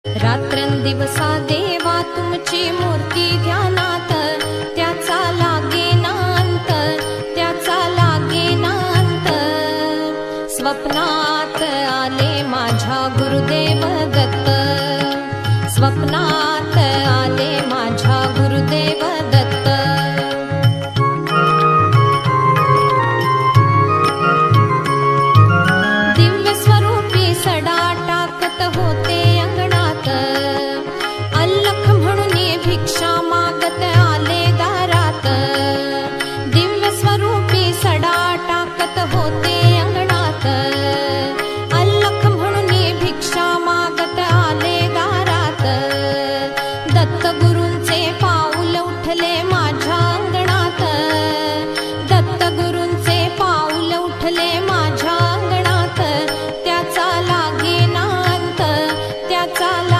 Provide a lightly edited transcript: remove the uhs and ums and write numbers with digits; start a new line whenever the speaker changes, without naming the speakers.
रात्रंदिवसा देवा तुमची मूर्ती ध्यानात, त्याचा लागेनांत, त्याचा लागेनांत. स्वप्नात आले माझ्या गुरुदेव दत्त, स्वप्नात